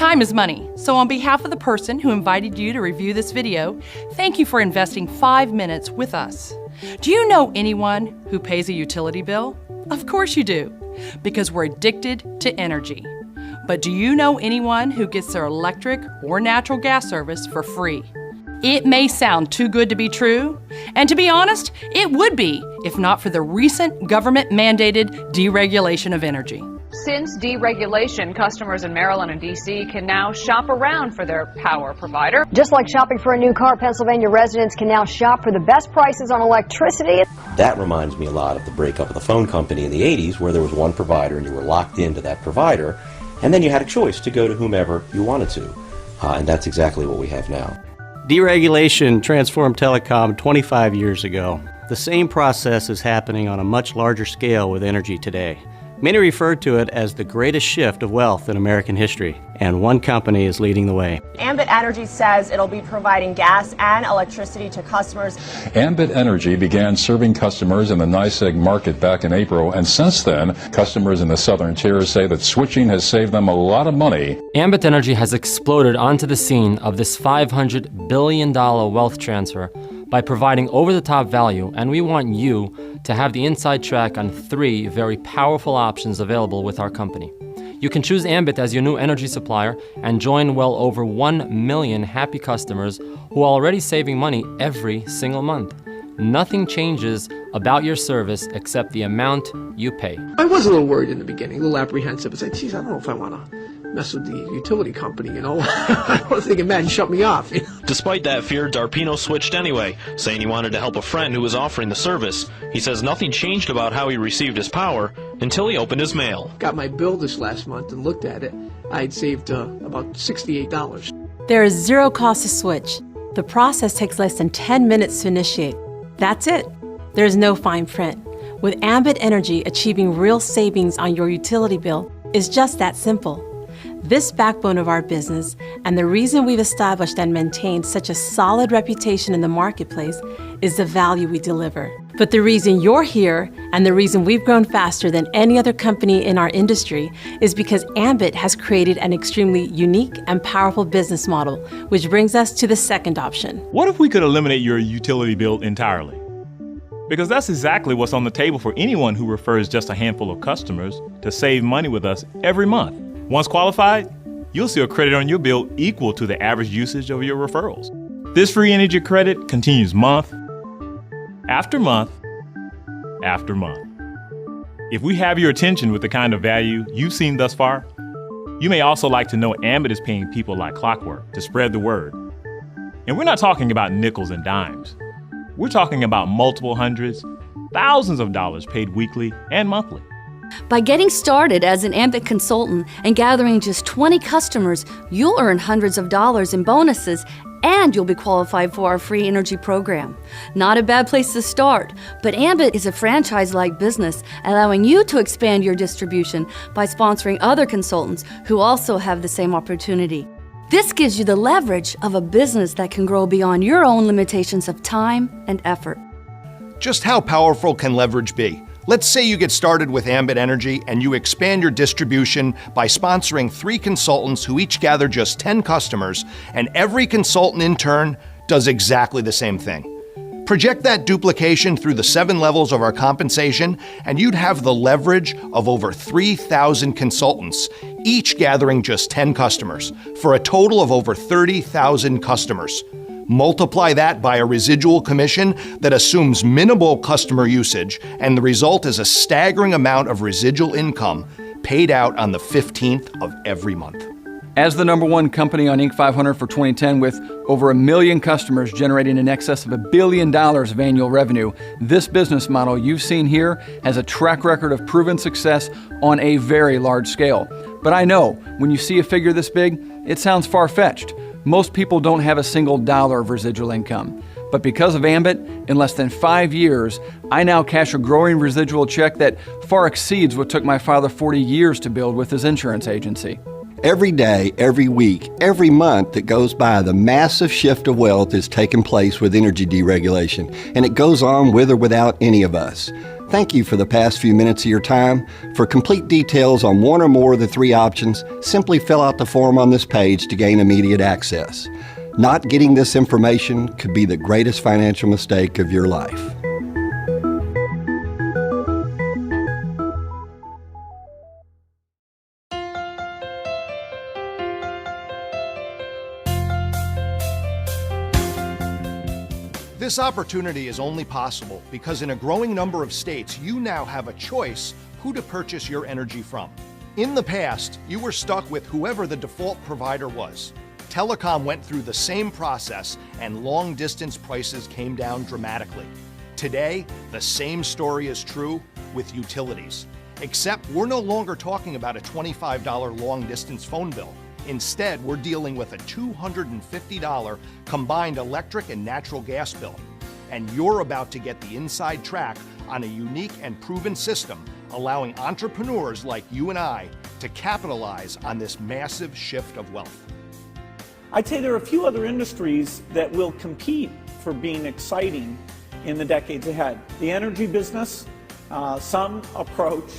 Time is money, so on behalf of the person who invited you to review this video, thank you for investing 5 minutes with us. Do you know anyone who pays a utility bill? Of course you do, because we're addicted to energy. But do you know anyone who gets their electric or natural gas service for free? It may sound too good to be true, and to be honest, it would be if not for the recent government-mandated deregulation of energy. Since deregulation, customers in Maryland and D.C. can now shop around for their power provider. Just like shopping for a new car, Pennsylvania residents can now shop for the best prices on electricity. That reminds me a lot of the breakup of the phone company in the 80s, where there was one provider and you were locked into that provider, and then you had a choice to go to whomever you wanted to. And that's exactly what we have now. Deregulation transformed telecom 25 years ago. The same process is happening on a much larger scale with energy today. Many refer to it as the greatest shift of wealth in American history, and one company is leading the way. Ambit Energy says it'll be providing gas and electricity to customers. Ambit Energy began serving customers in the NYSEG market back in April, and since then, customers in the southern tier say that switching has saved them a lot of money. Ambit Energy has exploded onto the scene of this $500 billion wealth transfer by providing over-the-top value, and we want you to have the inside track on 3 very powerful options available with our company. You can choose Ambit as your new energy supplier and join well over 1 million happy customers who are already saving money every single month. Nothing changes about your service except the amount you pay. I was a little worried in the beginning, a little apprehensive. I said, geez, I don't know if I want to mess with the utility company, you know. I was thinking, man, shut me off. You know? Despite that fear, Darpino switched anyway, saying he wanted to help a friend who was offering the service. He says nothing changed about how he received his power until he opened his mail. Got my bill this last month and looked at it. I'd saved about $68. There is zero cost to switch. The process takes less than 10 minutes to initiate. That's it. There's no fine print. With Ambit Energy, achieving real savings on your utility bill is just that simple. This backbone of our business, and the reason we've established and maintained such a solid reputation in the marketplace, is the value we deliver. But the reason you're here, and the reason we've grown faster than any other company in our industry, is because Ambit has created an extremely unique and powerful business model, which brings us to the second option. What if we could eliminate your utility bill entirely? Because that's exactly what's on the table for anyone who refers just a handful of customers to save money with us every month. Once qualified, you'll see a credit on your bill equal to the average usage of your referrals. This free energy credit continues month after month after month. If we have your attention with the kind of value you've seen thus far, you may also like to know Ambit is paying people like clockwork to spread the word. And we're not talking about nickels and dimes. We're talking about multiple hundreds, thousands of dollars paid weekly and monthly. By getting started as an Ambit consultant and gathering just 20 customers, you'll earn hundreds of dollars in bonuses, and you'll be qualified for our free energy program. Not a bad place to start, but Ambit is a franchise-like business, allowing you to expand your distribution by sponsoring other consultants who also have the same opportunity. This gives you the leverage of a business that can grow beyond your own limitations of time and effort. Just how powerful can leverage be? Let's say you get started with Ambit Energy and you expand your distribution by sponsoring 3 consultants who each gather just 10 customers, and every consultant in turn does exactly the same thing. Project that duplication through the 7 levels of our compensation, and you'd have the leverage of over 3,000 consultants, each gathering just 10 customers, for a total of over 30,000 customers. Multiply that by a residual commission that assumes minimal customer usage, and the result is a staggering amount of residual income paid out on the 15th of every month. As the #1 company on Inc. 500 for 2010 with over 1 million customers generating in excess of $1 billion of annual revenue, this business model you've seen here has a track record of proven success on a very large scale. But I know, when you see a figure this big, it sounds far-fetched. Most people don't have a single dollar of residual income. But because of Ambit, in less than 5 years, I now cash a growing residual check that far exceeds what took my father 40 years to build with his insurance agency. Every day, every week, every month that goes by, the massive shift of wealth is taking place with energy deregulation, and it goes on with or without any of us. Thank you for the past few minutes of your time. For complete details on one or more of the three options, simply fill out the form on this page to gain immediate access. Not getting this information could be the greatest financial mistake of your life. This opportunity is only possible because in a growing number of states, you now have a choice who to purchase your energy from. In the past, you were stuck with whoever the default provider was. Telecom went through the same process and long-distance prices came down dramatically. Today, the same story is true with utilities. Except we're no longer talking about a $25 long-distance phone bill. Instead, we're dealing with a $250 combined electric and natural gas bill. And you're about to get the inside track on a unique and proven system, allowing entrepreneurs like you and I to capitalize on this massive shift of wealth. I'd say there are a few other industries that will compete for being exciting in the decades ahead. The energy business, some approach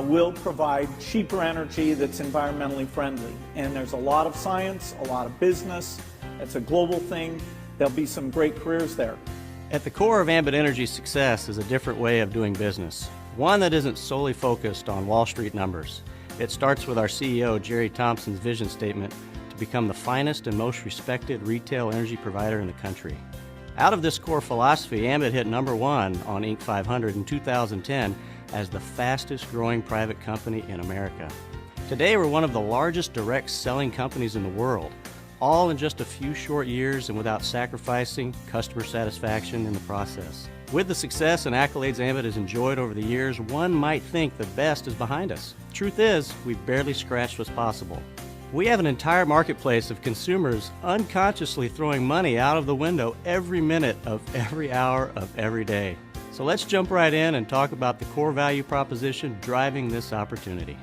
will provide cheaper energy that's environmentally friendly. And there's a lot of science, a lot of business. It's a global thing. There'll be some great careers there. At the core of Ambit Energy's success is a different way of doing business, one that isn't solely focused on Wall Street numbers. It starts with our CEO, Jerry Thompson's vision statement to become the finest and most respected retail energy provider in the country. Out of this core philosophy, Ambit hit #1 on Inc. 500 in 2010 as the fastest growing private company in America. Today, we're one of the largest direct selling companies in the world, all in just a few short years and without sacrificing customer satisfaction in the process. With the success and accolades Ambit has enjoyed over the years, one might think the best is behind us. Truth is, we've barely scratched what's possible. We have an entire marketplace of consumers unconsciously throwing money out of the window every minute of every hour of every day. So let's jump right in and talk about the core value proposition driving this opportunity.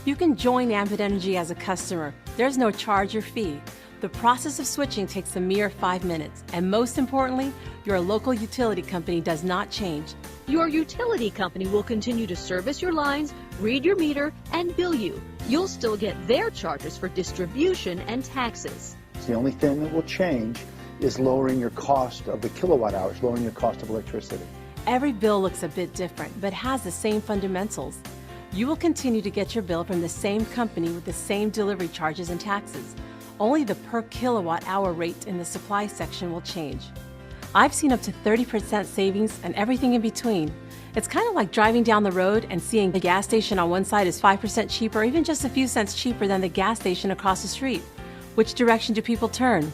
You can join Ambit Energy as a customer. There's no charge or fee. The process of switching takes a mere 5 minutes. And most importantly, your local utility company does not change. Your utility company will continue to service your lines, read your meter, and bill you. You'll still get their charges for distribution and taxes. The only thing that will change is lowering your cost of the kilowatt hours, lowering your cost of electricity. Every bill looks a bit different, but has the same fundamentals. You will continue to get your bill from the same company with the same delivery charges and taxes. Only the per kilowatt hour rate in the supply section will change. I've seen up to 30% savings and everything in between. It's kind of like driving down the road and seeing the gas station on one side is 5% cheaper, or even just a few cents cheaper than the gas station across the street. Which direction do people turn?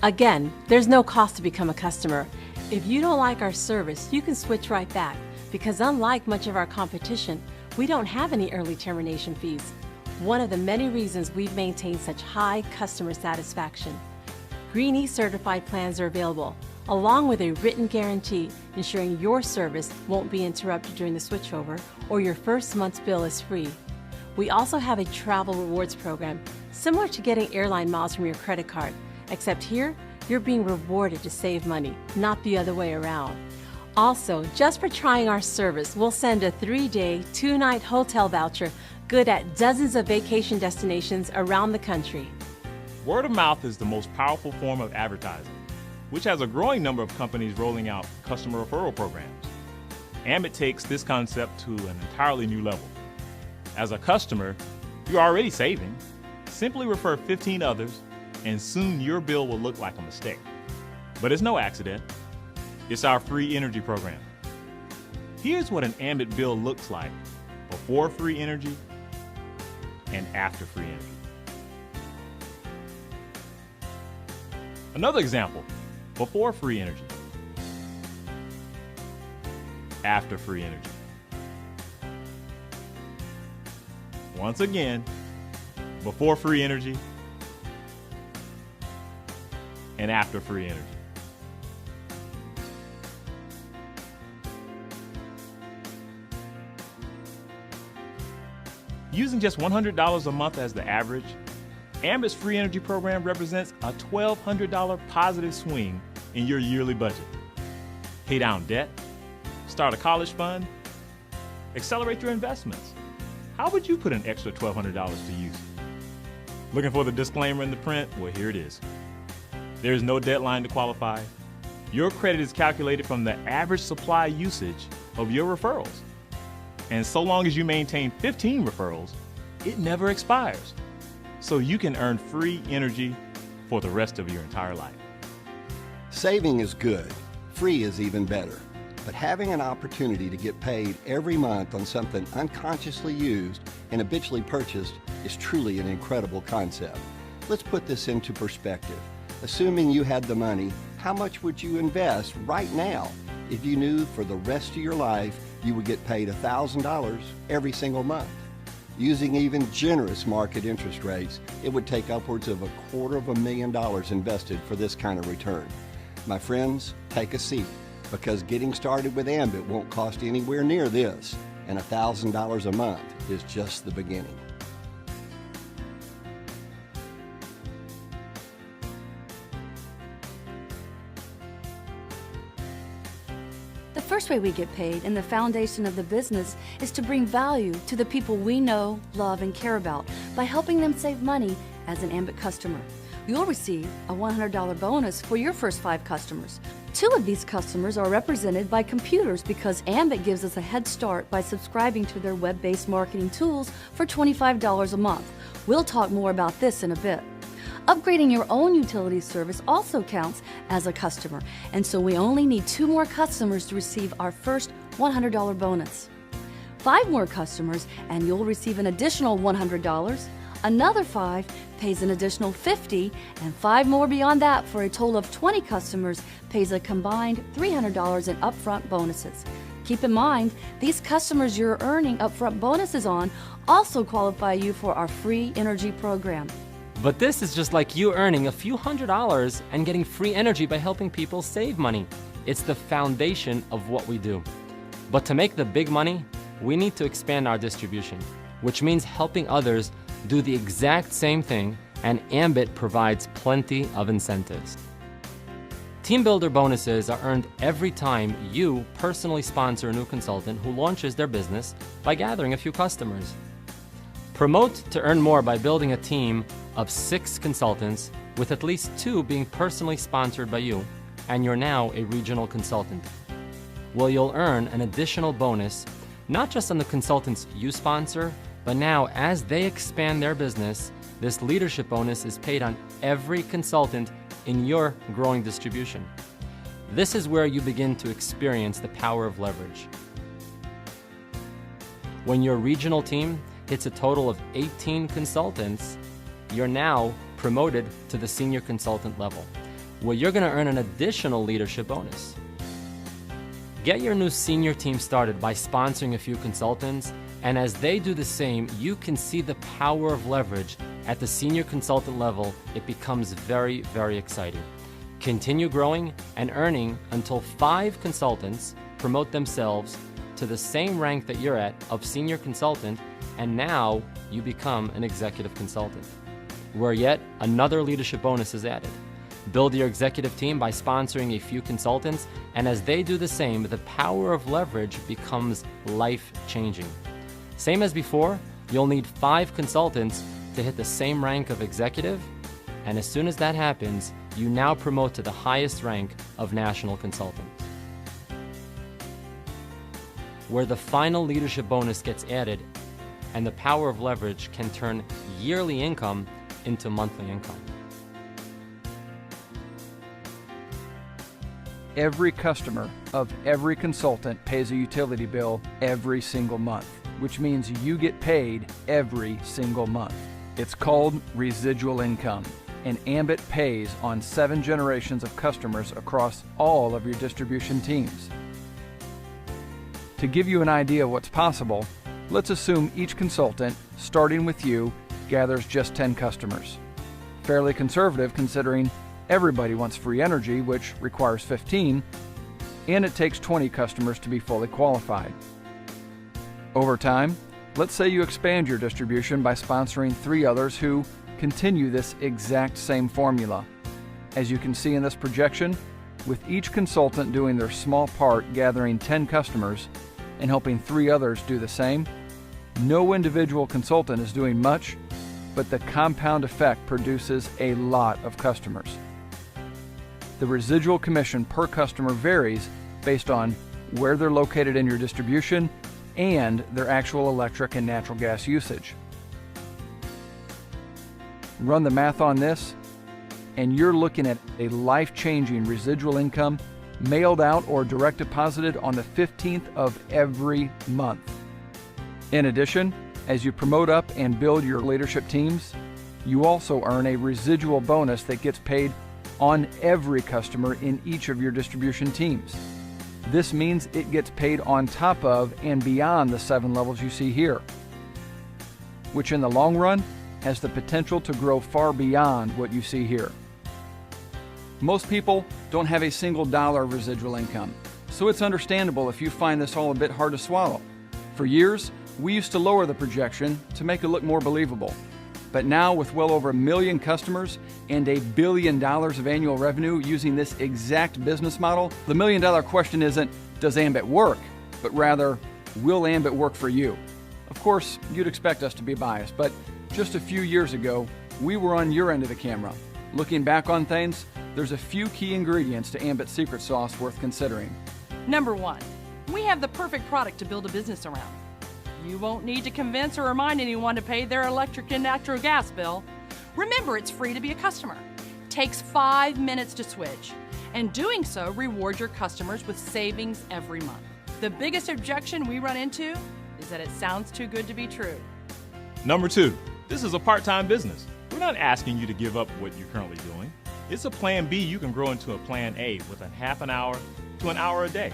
Again, there's no cost to become a customer. If you don't like our service, you can switch right back, because unlike much of our competition, we don't have any early termination fees. One of the many reasons we've maintained such high customer satisfaction. Green E certified plans are available, along with a written guarantee ensuring your service won't be interrupted during the switchover or your first month's bill is free. We also have a travel rewards program, similar to getting airline miles from your credit card, except here, you're being rewarded to save money, not the other way around. Also, just for trying our service, we'll send a 3-day, 2-night hotel voucher good at dozens of vacation destinations around the country. Word of mouth is the most powerful form of advertising, which has a growing number of companies rolling out customer referral programs. Ambit takes this concept to an entirely new level. As a customer, you're already saving. Simply refer 15 others, and soon your bill will look like a mistake. But it's no accident. It's our free energy program. Here's what an Ambit bill looks like before free energy and after free energy. Another example, before free energy, after free energy. Once again, before free energy and after free energy. Using just $100 a month as the average, Ambit's free energy program represents a $1,200 positive swing in your yearly budget. Pay down debt, start a college fund, accelerate your investments. How would you put an extra $1,200 to use? Looking for the disclaimer in the print? Well, here it is. There is no deadline to qualify. Your credit is calculated from the average supply usage of your referrals. And so long as you maintain 15 referrals, it never expires. So you can earn free energy for the rest of your entire life. Saving is good. Free is even better. But having an opportunity to get paid every month on something unconsciously used and habitually purchased is truly an incredible concept. Let's put this into perspective. Assuming you had the money, how much would you invest right now if you knew for the rest of your life you would get paid $1,000 every single month? Using even generous market interest rates, it would take upwards of $250,000 invested for this kind of return. My friends, take a seat, because getting started with Ambit won't cost anywhere near this, and $1,000 a month is just the beginning. The first way we get paid and the foundation of the business is to bring value to the people we know, love, and care about by helping them save money as an Ambit customer. You'll receive a $100 bonus for your first 5 customers. 2 of these customers are represented by computers because Ambit gives us a head start by subscribing to their web-based marketing tools for $25 a month. We'll talk more about this in a bit. Upgrading your own utility service also counts as a customer, and so we only need 2 more customers to receive our first $100 bonus. 5 more customers and you'll receive an additional $100. Another 5 pays an additional $50, and 5 more beyond that for a total of 20 customers pays a combined $300 in upfront bonuses. Keep in mind, these customers you're earning upfront bonuses on also qualify you for our free energy program. But this is just like you earning a few $100s and getting free energy by helping people save money. It's the foundation of what we do. But to make the big money, we need to expand our distribution, which means helping others do the exact same thing, and Ambit provides plenty of incentives. Team Builder bonuses are earned every time you personally sponsor a new consultant who launches their business by gathering a few customers. Promote to earn more by building a team of 6 consultants, with at least 2 being personally sponsored by you, and you're now a regional consultant. Well, you'll earn an additional bonus, not just on the consultants you sponsor, but now as they expand their business, this leadership bonus is paid on every consultant in your growing distribution. This is where you begin to experience the power of leverage. When your regional team hits a total of 18 consultants, you're now promoted to the senior consultant level, where you're going to earn an additional leadership bonus. Get your new senior team started by sponsoring a few consultants, and as they do the same, you can see the power of leverage. At the senior consultant level, it becomes very, very exciting. Continue growing and earning until 5 consultants promote themselves to the same rank that you're at of senior consultant, and now you become an executive consultant, where yet another leadership bonus is added. Build your executive team by sponsoring a few consultants, and as they do the same, the power of leverage becomes life-changing. Same as before, you'll need 5 consultants to hit the same rank of executive, and as soon as that happens, you now promote to the highest rank of national consultant, where the final leadership bonus gets added, and the power of leverage can turn yearly income into monthly income. Every customer of every consultant pays a utility bill every single month, which means you get paid every single month. It's called residual income, and Ambit pays on 7 generations of customers across all of your distribution teams. To give you an idea of what's possible, let's assume each consultant, starting with you, gathers just 10 customers. Fairly conservative considering everybody wants free energy, which requires 15, and it takes 20 customers to be fully qualified. Over time, Let's say you expand your distribution by sponsoring 3 others who continue this exact same formula. As you can see in this projection, with each consultant doing their small part gathering 10 customers and helping 3 others do the same, no individual consultant is doing much, but the compound effect produces a lot of customers. The residual commission per customer varies based on where they're located in your distribution and their actual electric and natural gas usage. Run the math on this, and you're looking at a life-changing residual income mailed out or direct deposited on the 15th of every month. In addition, as you promote up and build your leadership teams, you also earn a residual bonus that gets paid on every customer in each of your distribution teams. This means it gets paid on top of and beyond the 7 levels you see here, which in the long run has the potential to grow far beyond what you see here. Most people don't have a single dollar residual income, so it's understandable if you find this all a bit hard to swallow. For years, we used to lower the projection to make it look more believable. But now, with well over 1 million customers and $1 billion of annual revenue using this exact business model, the $1 million question isn't, does Ambit work? But rather, will Ambit work for you? Of course, you'd expect us to be biased, but just a few years ago, we were on your end of the camera. Looking back on things, there's a few key ingredients to Ambit's secret sauce worth considering. Number 1, we have the perfect product to build a business around. You won't need to convince or remind anyone to pay their electric and natural gas bill. Remember, it's free to be a customer. Takes 5 minutes to switch. And doing so rewards your customers with savings every month. The biggest objection we run into is that it sounds too good to be true. Number 2, this is a part-time business. We're not asking you to give up what you're currently doing. It's a plan B you can grow into a plan A within half an hour to an hour a day.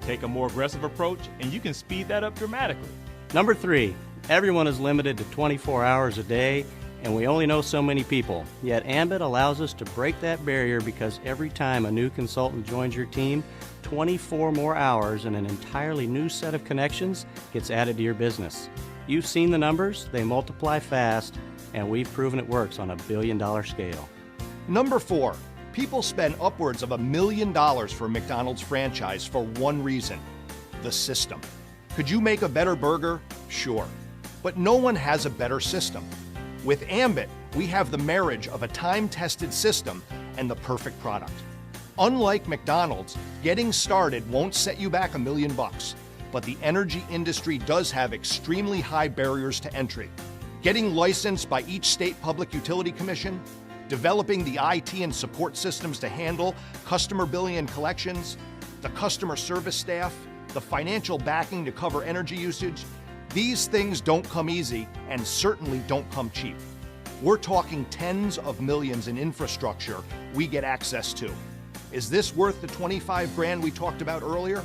Take a more aggressive approach and you can speed that up dramatically. Number 3, everyone is limited to 24 hours a day, and we only know so many people. Yet Ambit allows us to break that barrier because every time a new consultant joins your team, 24 more hours and an entirely new set of connections gets added to your business. You've seen the numbers, they multiply fast, and we've proven it works on a billion-dollar scale. Number 4, people spend upwards of $1 million for a McDonald's franchise for one reason: the system. Could you make a better burger? Sure. But no one has a better system. With Ambit, we have the marriage of a time-tested system and the perfect product. Unlike McDonald's, getting started won't set you back $1 million, but the energy industry does have extremely high barriers to entry. Getting licensed by each state public utility commission, developing the IT and support systems to handle customer billing and collections, the customer service staff, the financial backing to cover energy usage, these things don't come easy and certainly don't come cheap. We're talking tens of millions in infrastructure we get access to. Is this worth the 25 grand we talked about earlier?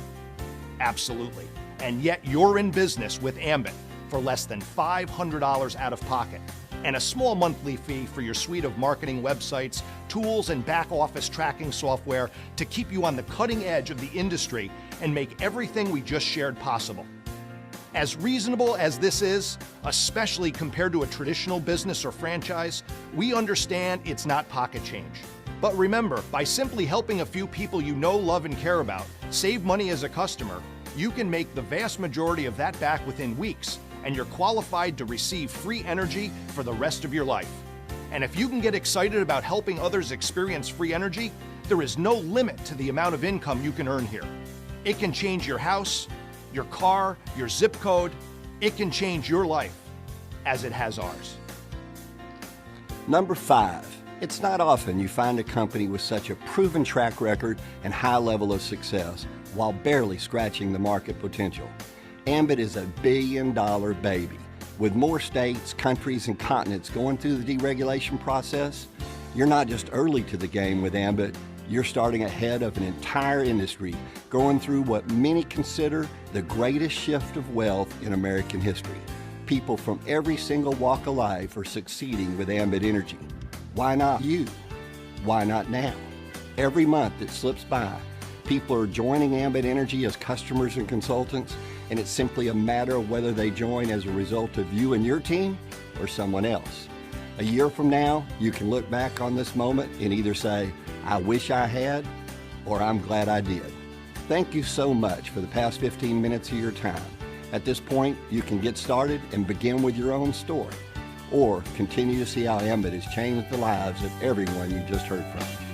Absolutely. And yet you're in business with Ambit for less than $500 out of pocket, and a small monthly fee for your suite of marketing websites, tools, and back-office tracking software to keep you on the cutting edge of the industry and make everything we just shared possible. As reasonable as this is, especially compared to a traditional business or franchise, we understand it's not pocket change. But remember, by simply helping a few people you know, love, and care about save money as a customer, you can make the vast majority of that back within weeks, and you're qualified to receive free energy for the rest of your life. And if you can get excited about helping others experience free energy, there is no limit to the amount of income you can earn here. It can change your house, your car, your zip code. It can change your life, as it has ours. Number 5, it's not often you find a company with such a proven track record and high level of success while barely scratching the market potential. Ambit is a billion-dollar baby. With more states, countries, and continents going through the deregulation process, you're not just early to the game with Ambit, you're starting ahead of an entire industry going through what many consider the greatest shift of wealth in American history. People from every single walk of life are succeeding with Ambit Energy. Why not you? Why not now? Every month that slips by, People are joining Ambit Energy as customers and consultants, and it's simply a matter of whether they join as a result of you and your team or someone else. A year from now, you can look back on this moment and either say, I wish I had, or I'm glad I did. Thank you so much for the past 15 minutes of your time. At this point, you can get started and begin with your own story, or continue to see how Ambit has changed the lives of everyone you just heard from.